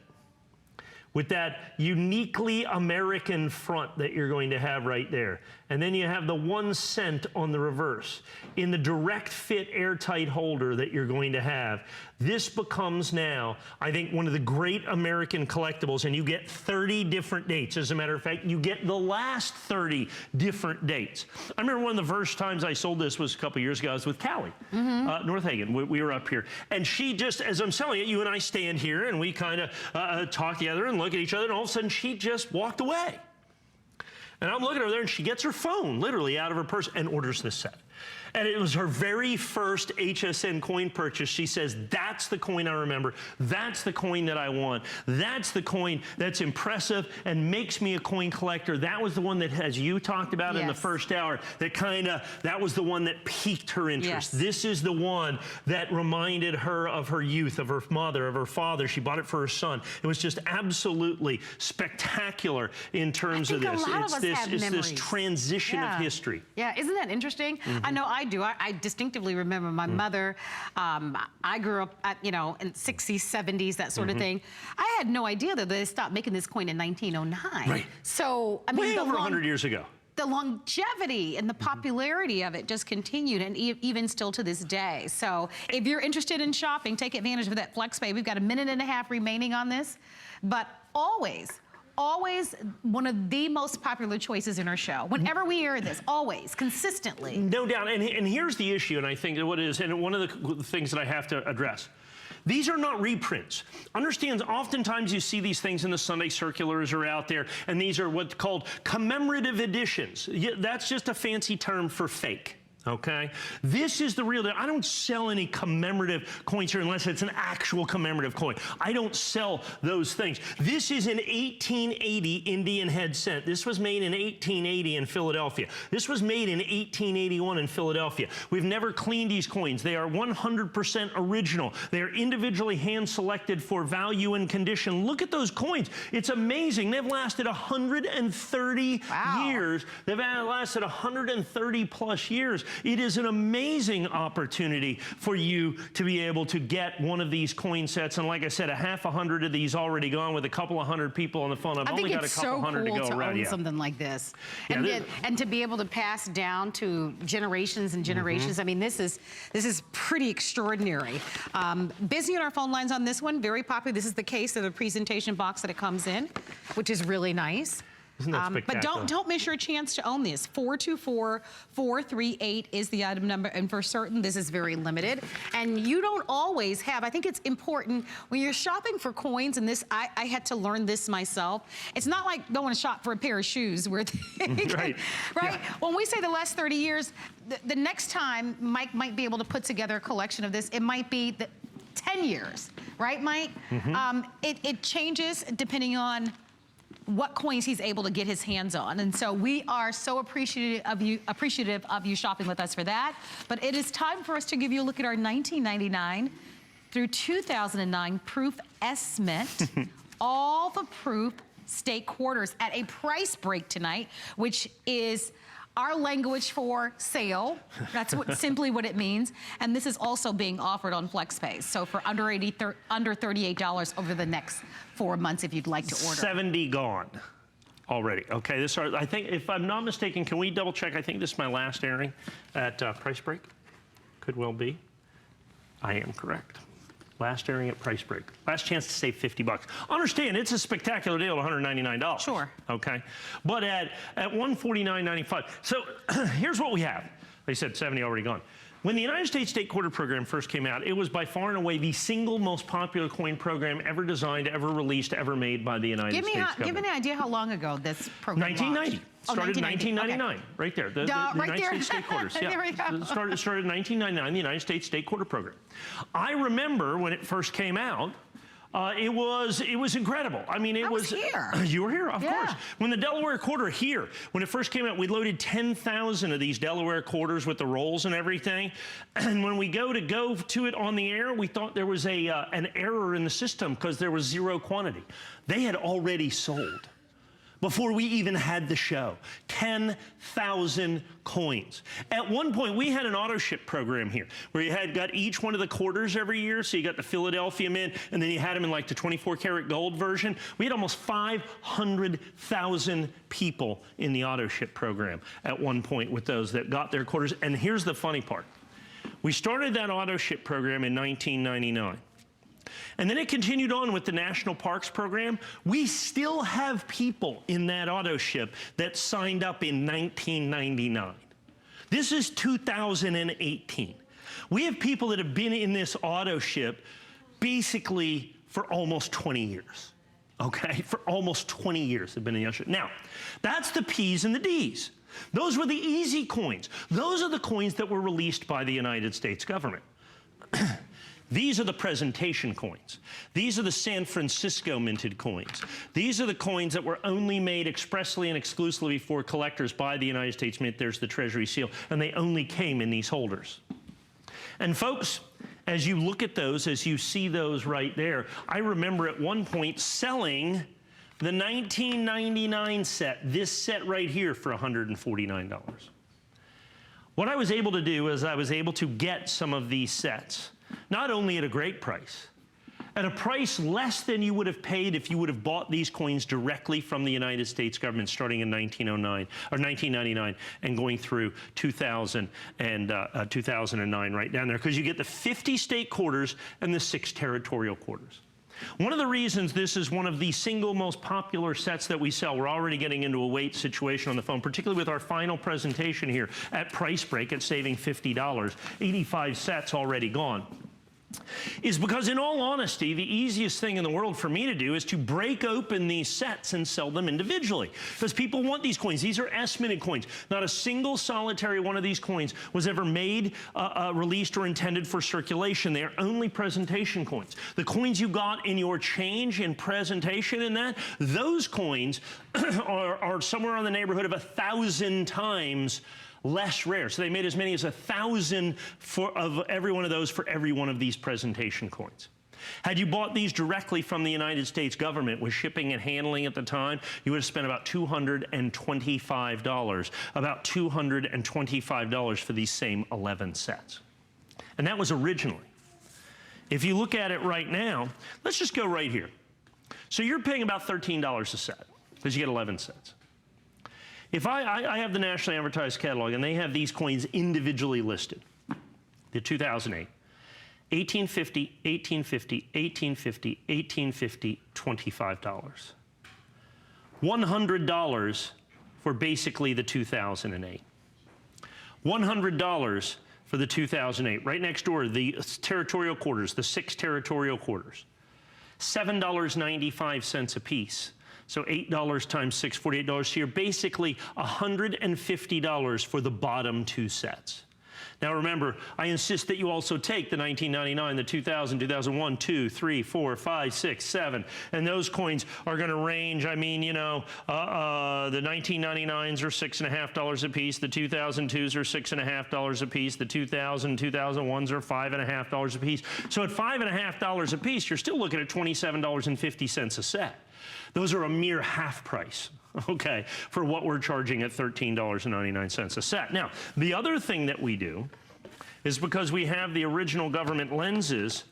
with that uniquely American front that you're going to have right there. And then you have the 1 cent on the reverse. In the direct fit airtight holder that you're going to have, this becomes now, I think, one of the great American collectibles, and you get 30 different dates. As a matter of fact, you get the last 30 different dates. I remember one of the first times I sold this was a couple years ago. I was with Callie, North Hagen. We were up here. And she just, as I'm selling it, you and I stand here and we kind of talk together and look at each other, and all of a sudden she just walked away. And I'm looking over there, and she gets her phone literally out of her purse and orders this set. And it was her very first HSN coin purchase. She says, that's the coin I remember. That's the coin that I want. That's the coin that's impressive and makes me a coin collector. That was the one that, as you talked about in the first hour, that was the one that piqued her interest. Yes. This is the one that reminded her of her youth, of her mother, of her father. She bought it for her son. It was just absolutely spectacular in terms of this. It's this transition of history. Yeah, isn't that interesting? I know I do. I distinctly remember my mother. I grew up at, in 60s, 70s, that sort of thing. I had no idea that they stopped making this coin in 1909. Right. So, I mean, way over 100 years ago. The longevity and the popularity of it just continued, and even still to this day. So if you're interested in shopping, take advantage of that flex pay. We've got 1.5 minutes remaining on this, but always one of the most popular choices in our show. Whenever we air this, always, consistently. No doubt, and here's the issue, and I think what it is, and one of the things that I have to address. These are not reprints. Understand, oftentimes you see these things in the Sunday circulars or out there, and these are what's called commemorative editions. That's just a fancy term for fake. Okay? This is the real deal. I don't sell any commemorative coins here unless it's an actual commemorative coin. I don't sell those things. This is an 1880 Indian head cent. This was made in 1880 in Philadelphia. This was made in 1881 in Philadelphia. We've never cleaned these coins. They are 100% original. They are individually hand-selected for value and condition. Look at those coins. It's amazing. They've lasted 130 years. They've lasted 130 plus years. It is an amazing opportunity for you to be able to get one of these coin sets. And like I said, 100 of these already gone with a couple of hundred people on the phone. I've only got a couple hundred to go around. I think it's so cool to own something like this. And to be able to pass down to generations and generations. I mean, this is pretty extraordinary. Busy on our phone lines on this one, very popular. This is the case of the presentation box that it comes in, which is really nice. Isn't that spectacular? But don't miss your chance to own this. 424-438 is the item number, and for certain, this is very limited. And you don't always have, I think it's important, when you're shopping for coins, and this, I had to learn this myself. It's not like going to shop for a pair of shoes where right. Yeah. When we say the last 30 years, the next time Mike might be able to put together a collection of this, it might be 10 years, right, Mike? It changes depending on what coins he's able to get his hands on. And so we are so appreciative of you shopping with us for that. But it is time for us to give you a look at our 1999 through 2009 Proof S-Mint, all the Proof State Quarters at a price break tonight, which is our language for sale. That's simply what it means. And this is also being offered on FlexPay. So for under $38 over the next 4 months if you'd like to order. 70 gone. already. Okay, this are, I think, if I'm not mistaken, can we double check? I think this is my last airing at Price Break. Could well be. I am correct. Last airing at Price Break. Last chance to save $50. Understand, it's a spectacular deal at $199. Sure. Okay, but at $149.95. So here's what we have. They said 70 already gone. When the United States State Quarter Program first came out, it was by far and away the single most popular coin program ever designed, ever released, ever made by the United States government. Give me an idea how long ago this program 1990. launched. Started in 1999, okay. right there. The right United there. States State Quarters. Yeah. There we go. Started in 1999, the United States State Quarter Program. I remember when it first came out, it was incredible. I mean, it was here. You were here, of Yeah. course. When the Delaware quarter here, when it first came out, we loaded 10,000 of these Delaware quarters with the rolls and everything. And when we go to it on the air, we thought there was an error in the system because there was zero quantity. They had already sold before we even had the show. 10,000 coins. At one point, we had an auto ship program here where you got each one of the quarters every year. So you got the Philadelphia Mint, and then you had them in like the 24 karat gold version. We had almost 500,000 people in the auto ship program at one point with those that got their quarters. And here's the funny part. We started that auto ship program in 1999. And then it continued on with the National Parks program. We still have people in that auto ship that signed up in 1999. This is 2018. We have people that have been in this auto ship basically for almost 20 years. Okay, for almost 20 years they've been in the auto ship. Now, that's the P's and the D's. Those were the easy coins. Those are the coins that were released by the United States government. These are the presentation coins. These are the San Francisco minted coins. These are the coins that were only made expressly and exclusively for collectors by the United States Mint. There's the Treasury seal, and they only came in these holders. And folks, as you look at those, as you see those right there, I remember at one point selling the 1999 set, this set right here, for $149. What I was able to do is I was able to get some of these sets, not only at a great price, at a price less than you would have paid if you would have bought these coins directly from the United States government starting in 1909 or 1999 and going through 2000 and 2009 right down there, because you get the 50 state quarters and the 6 territorial quarters. One of the reasons this is one of the single most popular sets that we sell, we're already getting into a wait situation on the phone, particularly with our final presentation here at Price Break at saving $50, 85 sets already gone, is because, in all honesty, the easiest thing in the world for me to do is to break open these sets and sell them individually, because people want these coins. These are S-minted coins. Not a single solitary one of these coins was ever made, released, or intended for circulation. They are only presentation coins. The coins you got in your change in presentation in that, those coins are somewhere in the neighborhood of 1,000 times less rare. So they made as many as 1,000 of every one of those for every one of these presentation coins. Had you bought these directly from the United States government with shipping and handling at the time, you would have spent about $225. About $225 for these same 11 sets. And that was originally. If you look at it right now, let's just go right here. So you're paying about $13 a set because you get 11 sets. If I have the nationally advertised catalog, and they have these coins individually listed, the 2008, 1850, 1850, 1850, 1850, $25. $100 for basically the 2008. $100 for the 2008. Right next door, the territorial quarters, the 6 territorial quarters. $7.95 a piece. So $8 times 6, $48. So you're basically $150 for the bottom 2 sets. Now remember, I insist that you also take the 1999, the 2000, 2001, 2, 3, 4, 5, 6, 7. And those coins are going to range, I mean, you know, the 1999s are $6.50 a piece. The 2002s are $6.50 a piece. The 2000, 2001s are $5.50 a piece. So at $5.50 a piece, you're still looking at $27.50 a set. Those are a mere half price, okay, for what we're charging at $13.99 a set. Now, the other thing that we do is, because we have the original government lenses,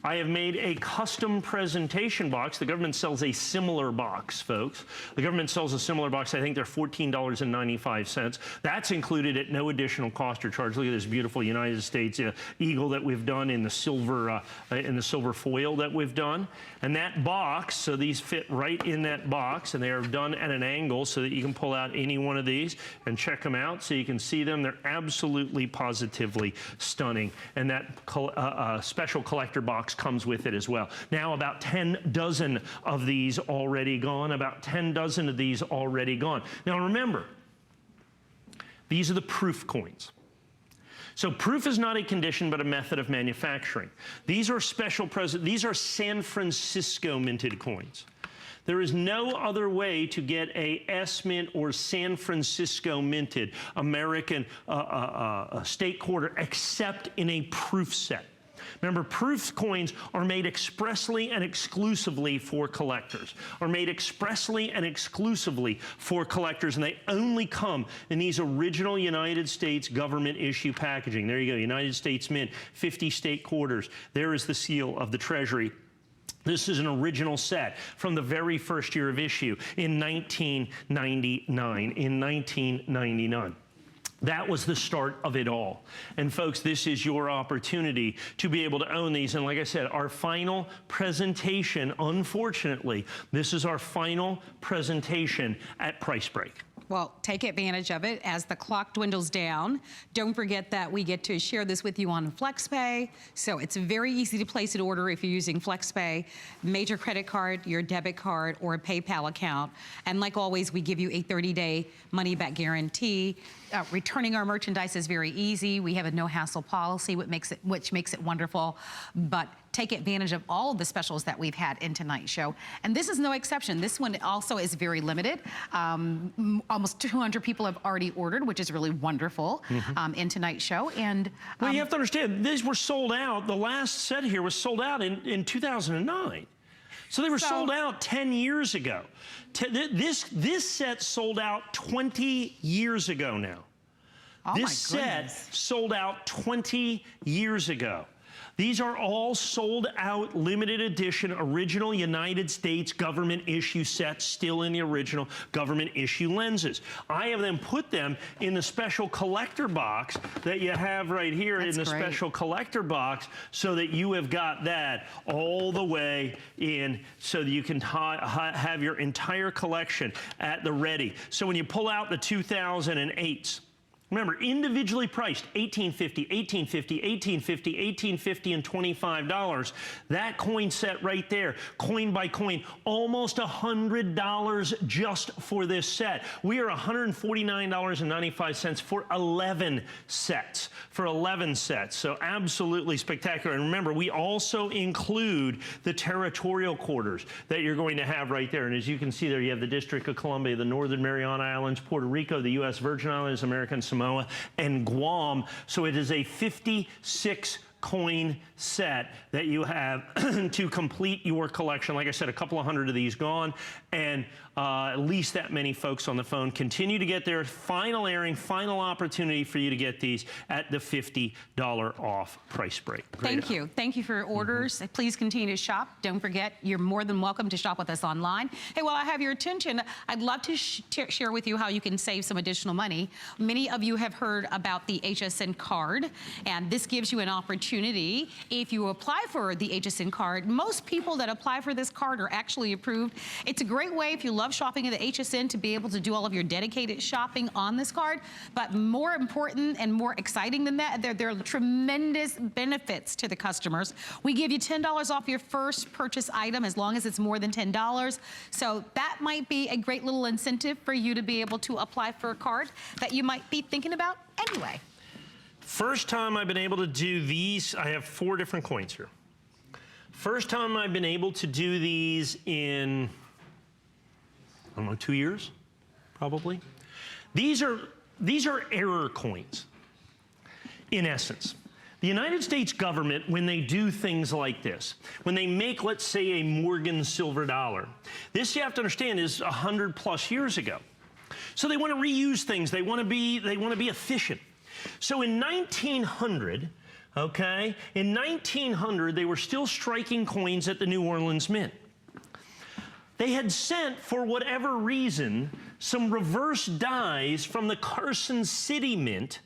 I have made a custom presentation box. The government sells a similar box, folks. The government sells a similar box. I think they're $14.95. That's included at no additional cost or charge. Look at this beautiful United States eagle that we've done in the silver foil that we've done. And that box, so these fit right in that box, and they are done at an angle so that you can pull out any one of these and check them out so you can see them. They're absolutely, positively stunning. And that special collector box comes with it as well. Now about 10 dozen of these already gone, about 10 dozen of these already gone. Now remember, these are the proof coins. So proof is not a condition, but a method of manufacturing. These are these are San Francisco minted coins. There is no other way to get a S Mint or San Francisco minted American state quarter except in a proof set. Remember, proof coins are made expressly and exclusively for collectors, and they only come in these original United States government issue packaging. There you go, United States Mint, 50 state quarters. There is the seal of the Treasury. This is an original set from the very first year of issue in 1999. That was the start of it all. And folks, this is your opportunity to be able to own these. And like I said, our final presentation, unfortunately, this is our final presentation at price break. Well, take advantage of it as the clock dwindles down. Don't forget that we get to share this with you on FlexPay. So it's very easy to place an order if you're using FlexPay, major credit card, your debit card, or a PayPal account. And like always, we give you a 30-day money-back guarantee. Returning our merchandise is very easy. We have a no-hassle policy, which makes it wonderful. But take advantage of all of the specials that we've had in tonight's show. And this is no exception. This one also is very limited. Almost 200 people have already ordered, which is really wonderful in tonight's show. And well, you have to understand, these were sold out. The last set here was sold out in 2009. So they were sold out 10 years ago. This set sold out 20 years ago now. Oh, this set sold out 20 years ago. These are all sold out, limited edition, original United States government issue sets, still in the original government issue lenses. I have them put them in the special collector box that you have right here. That's in the special collector box, so that you have got that all the way in, so that you can have your entire collection at the ready. So when you pull out the 2008s, remember, individually priced, $18.50, $18.50, $18.50, $18.50, and $25. That coin set right there, coin by coin, almost $100 just for this set. We are $149.95 for 11 sets. So absolutely spectacular. And remember, we also include the territorial quarters that you're going to have right there. And as you can see there, you have the District of Columbia, the Northern Mariana Islands, Puerto Rico, the U.S. Virgin Islands, American Samoa, and Guam. So it is a 56 coin set that you have to complete your collection. Like I said, a couple of hundred of these gone, and at least that many folks on the phone. Continue to get their final airing, final opportunity for you to get these at the $50 off price break. Thank you. Thank you for your orders. Please continue to shop. Don't forget, you're more than welcome to shop with us online. Hey, while I have your attention, I'd love to share with you how you can save some additional money. Many of you have heard about the HSN card, and this gives you an opportunity. If you apply for the HSN card, most people that apply for this card are actually approved. It's a great way, if you love shopping at the HSN, to be able to do all of your dedicated shopping on this card. But more important and more exciting than that, there are tremendous benefits to the customers. We give you $10 off your first purchase item as long as it's more than $10. So that might be a great little incentive for you to be able to apply for a card that you might be thinking about anyway. First time I've been able to do these, I have 4 different coins here. First time I've been able to do these in, I don't know, 2 years, probably. These are error coins, in essence. The United States government, when they do things like this, when they make, let's say, a Morgan silver dollar, this, you have to understand, is 100+ years ago. So they want to reuse things. They want to be efficient. So in 1900, okay? In 1900, they were still striking coins at the New Orleans Mint. They had sent, for whatever reason, some reverse dies from the Carson City Mint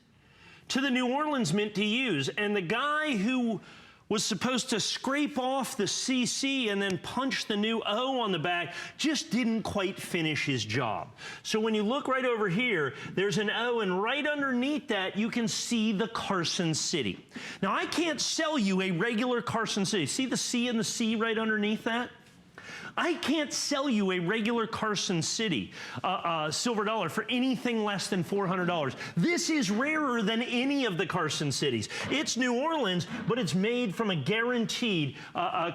to the New Orleans Mint to use. And the guy who was supposed to scrape off the CC and then punch the new O on the back just didn't quite finish his job. So when you look right over here, there's an O, and right underneath that, you can see the Carson City. Now, I can't sell you a regular Carson City. See the C and the C right underneath that? I can't sell you a regular Carson City silver dollar for anything less than $400. This is rarer than any of the Carson Cities. It's New Orleans, but it's made from a guaranteed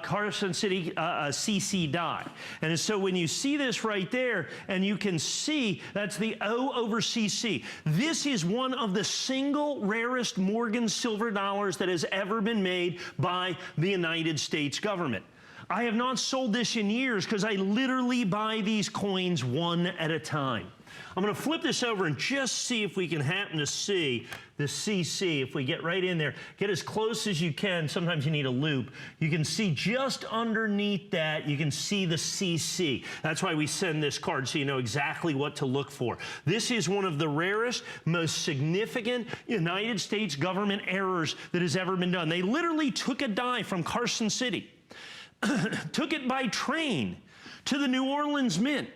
Carson City CC die. And so when you see this right there, and you can see that's the O over CC. This is one of the single rarest Morgan silver dollars that has ever been made by the United States government. I have not sold this in years because I literally buy these coins one at a time. I'm going to flip this over and just see if we can happen to see the CC. If we get right in there, get as close as you can. Sometimes you need a loop. You can see just underneath that, you can see the CC. That's why we send this card, so you know exactly what to look for. This is one of the rarest, most significant United States government errors that has ever been done. They literally took a die from Carson City, took it by train to the New Orleans Mint,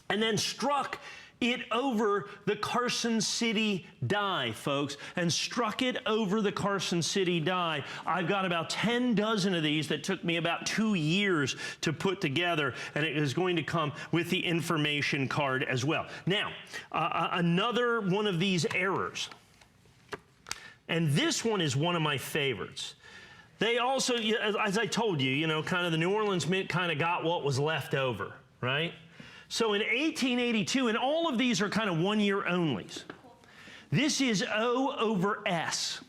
and then struck it over the Carson City die, folks, and struck it over the Carson City die. I've got about 10 dozen of these that took me about 2 years to put together, and it is going to come with the information card as well. Now, another one of these errors, and this one is one of my favorites. They also, as I told you, kind of the New Orleans Mint kind of got what was left over, right? So in 1882, and all of these are kind of 1 year onlys. This is O over S.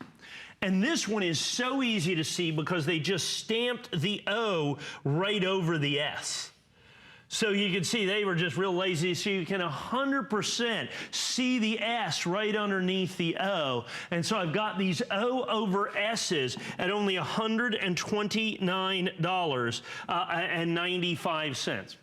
And this one is so easy to see because they just stamped the O right over the S. So you can see they were just real lazy, so you can 100% see the S right underneath the O. And so I've got these O over S's at only $129.95.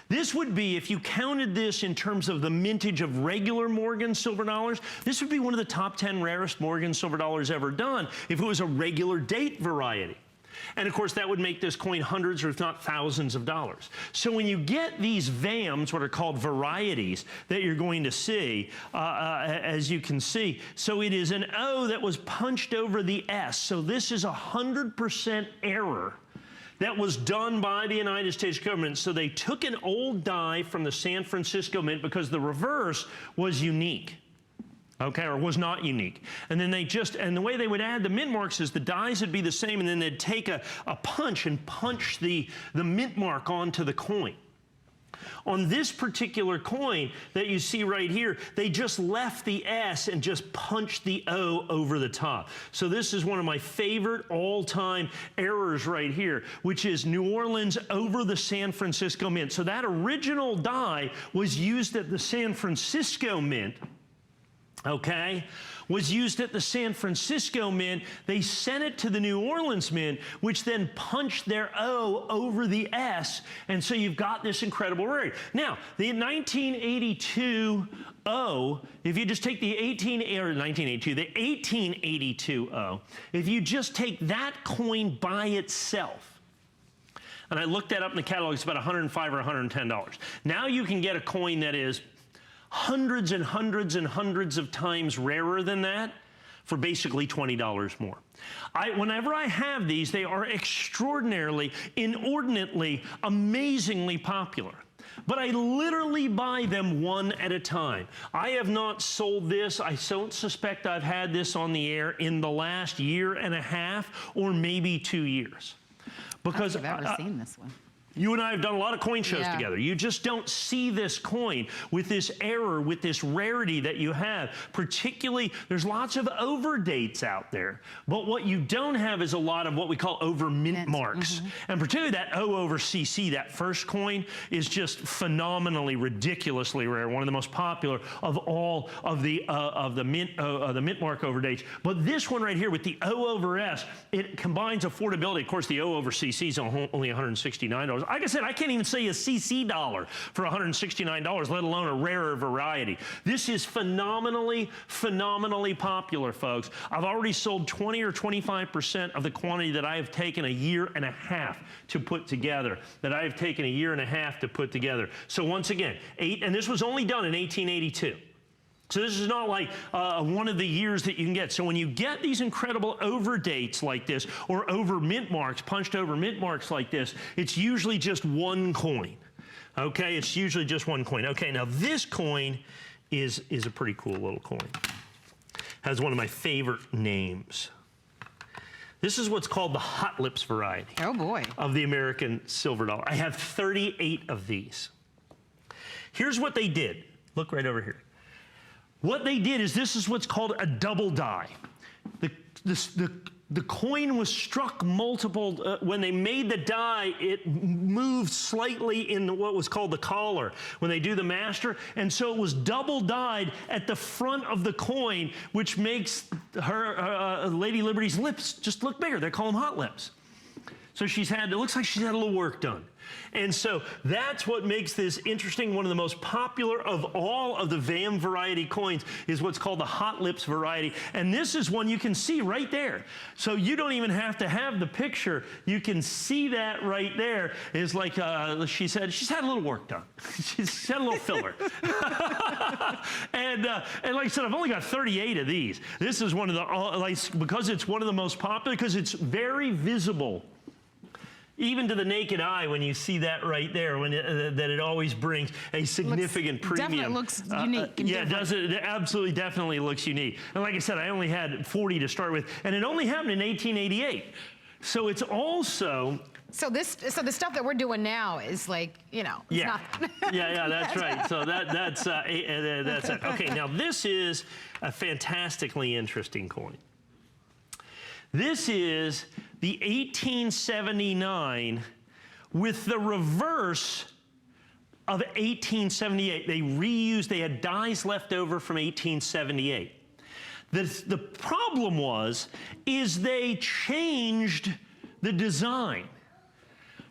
This would be, if you counted this in terms of the mintage of regular Morgan silver dollars, this would be one of the top 10 rarest Morgan silver dollars ever done if it was a regular date variety. And of course, that would make this coin hundreds or if not thousands of dollars. So when you get these VAMs, what are called varieties, that you're going to see, as you can see, so it is an O that was punched over the S. So this is 100% error that was done by the United States government. So they took an old die from the San Francisco Mint because the reverse was unique. Okay, or was not unique. And then and the way they would add the mint marks is the dies would be the same, and then they'd take a punch and punch the mint mark onto the coin. On this particular coin that you see right here, they just left the S and just punched the O over the top. So this is one of my favorite all-time errors right here, which is New Orleans over the San Francisco Mint. So that original die was used at the San Francisco Mint, okay, was used at the San Francisco Mint. They sent it to the New Orleans Mint, which then punched their O over the S, and so you've got this incredible rarity. Now, the 1982 O, if you just take the 1882 O, if you just take that coin by itself, and I looked that up in the catalog, it's about $105 or $110. Now you can get a coin that is hundreds and hundreds and hundreds of times rarer than that for basically $20 more. Whenever I have these, they are extraordinarily, inordinately, amazingly popular. But I literally buy them one at a time. I have not sold this. I don't suspect I've had this on the air in the last year and a half or maybe 2 years. Because I've never seen this one. You and I have done a lot of coin shows Yeah. together. You just don't see this coin with this error, with this rarity that you have. Particularly, there's lots of over dates out there. But what you don't have is a lot of what we call over mint marks. And particularly that O over CC, that first coin, is just phenomenally, ridiculously rare. One of the most popular of all of the mint mark over dates. But this one right here with the O over S, it combines affordability. Of course, the O over CC is only $169. Like I said, I can't even say a CC dollar for $169, let alone a rarer variety. This is phenomenally, phenomenally popular, folks. I've already sold 20 or 25% of the quantity that I have taken a year and a half to put together, So once again, and this was only done in 1882. So this is not like one of the years that you can get. So when you get these incredible over dates like this, or over mint marks, punched over mint marks like this, it's usually just one coin. Okay, it's usually just one coin. Okay, now this coin is a pretty cool little coin. Has one of my favorite names. This is what's called the Hot Lips variety. Oh boy. Of the American silver dollar. I have 38 of these. Here's what they did. Look right over here. What they did is this is what's called a double die. The coin was struck multiple, when they made the die, it moved slightly in what was called the collar when they do the master. And so it was double dyed at the front of the coin, which makes her, Lady Liberty's lips just look bigger. They call them hot lips. So it looks like she's had a little work done. And so that's what makes this interesting. One of the most popular of all of the VAM variety coins is what's called the Hot Lips variety. And this is one you can see right there. So you don't even have to have the picture. You can see that right there. Is like she said, she's had a little work done. She's had a little filler. and like I said, I've only got 38 of these. This is one of the, because it's one of the most popular, because it's very visible. Even to the naked eye, when you see that right there, that it always brings a significant premium. Definitely looks unique. And yeah, it absolutely, definitely looks unique. And like I said, I only had 40 to start with, and it only happened in 1888. So it's also. So the stuff that we're doing now is like, it's yeah, not. yeah, that's right. So that's it. Okay, now this is a fantastically interesting coin. This is the 1879 with the reverse of 1878. They had dies left over from 1878. The problem is they changed the design.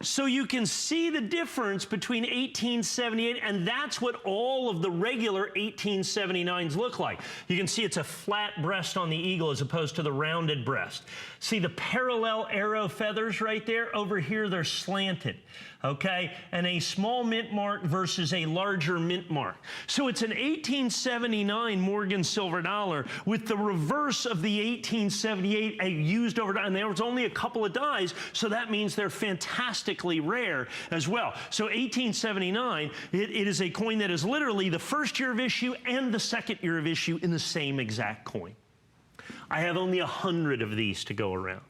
So you can see the difference between 1878, and that's what all of the regular 1879s look like. You can see it's a flat breast on the eagle as opposed to the rounded breast. See the parallel arrow feathers right there? Over here, they're slanted. Okay, and a small mint mark versus a larger mint mark. So it's an 1879 Morgan silver dollar with the reverse of the 1878 used over die, and there was only a couple of dies, so that means they're fantastically rare as well. So 1879, it is a coin that is literally the first year of issue and the second year of issue in the same exact coin. I have only 100 of these to go around.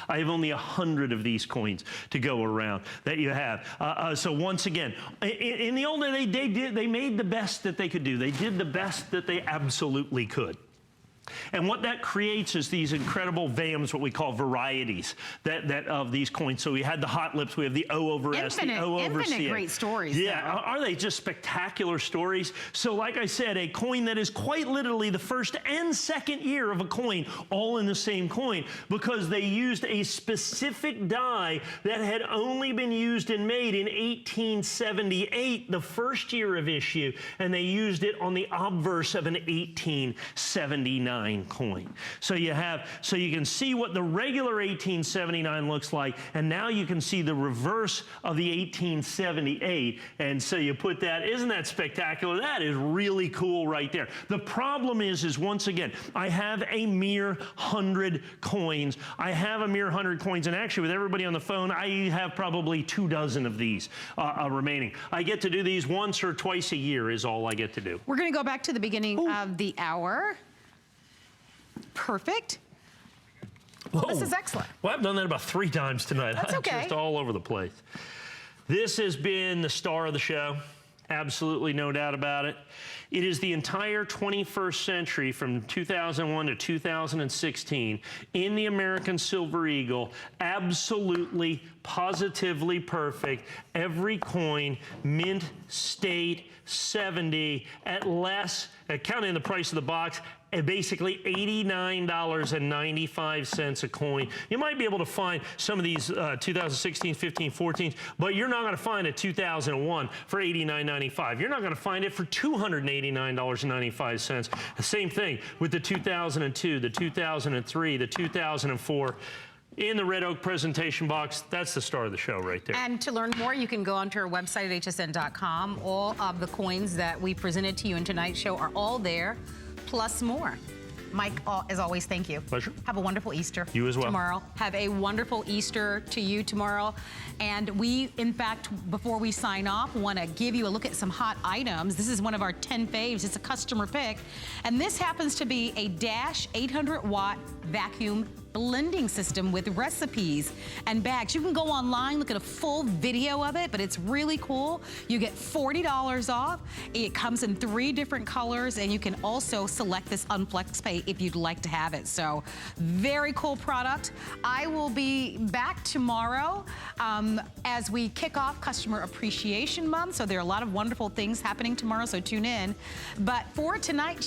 I have only 100 of these coins to go around that you have. So once again, in the old days, they made the best that they could do. They did the best that they absolutely could. And what that creates is these incredible VAMs, what we call varieties of these coins. So we had the Hot Lips, we have the O over S, the O over C. Infinite great stories. Yeah, are they just spectacular stories? So like I said, a coin that is quite literally the first and second year of a coin all in the same coin, because they used a specific die that had only been used and made in 1878, the first year of issue, and they used it on the obverse of an 1879 coin. So you can see what the regular 1879 looks like, and now you can see the reverse of the 1878. And so you put that, isn't that spectacular? That is really cool right there. The problem is once again, I have a mere 100 coins. And actually with everybody on the phone, I have probably 24 of these remaining. I get to do these once or twice a year is all I get to do. We're going to go back to the beginning of the hour. Perfect. Whoa. This is excellent. Well, I've done that about 3 times tonight. That's okay. Just all over the place. This has been the star of the show. Absolutely no doubt about it. It is the entire 21st century from 2001 to 2016 in the American Silver Eagle. Absolutely, positively perfect. Every coin, mint, state, 70, at less, counting the price of the box, at basically $89.95 a coin. You might be able to find some of these 2016, 15, 14s, but you're not going to find a 2001 for $89.95. You're not going to find it for $289.95. The same thing with the 2002, the 2003, the 2004. In the red oak presentation box, that's the star of the show right there. And to learn more, you can go onto our website at hsn.com. All of the coins that we presented to you in tonight's show are all there, plus more. Mike, as always, thank you. Pleasure. Have a wonderful Easter. You as well. Tomorrow. Have a wonderful Easter to you tomorrow. And we, in fact, before we sign off, want to give you a look at some hot items. This is one of our 10 faves. It's a customer pick. And this happens to be a Dash 800-watt vacuum blending system with recipes and bags. You can go online, look at a full video of it, but it's really cool. You get $40 off. It comes in 3 different colors, and you can also select this on FlexPay if you'd like to have it. So very cool product. I will be back tomorrow as we kick off Customer Appreciation Month. So there are a lot of wonderful things happening tomorrow, so tune in. But for tonight,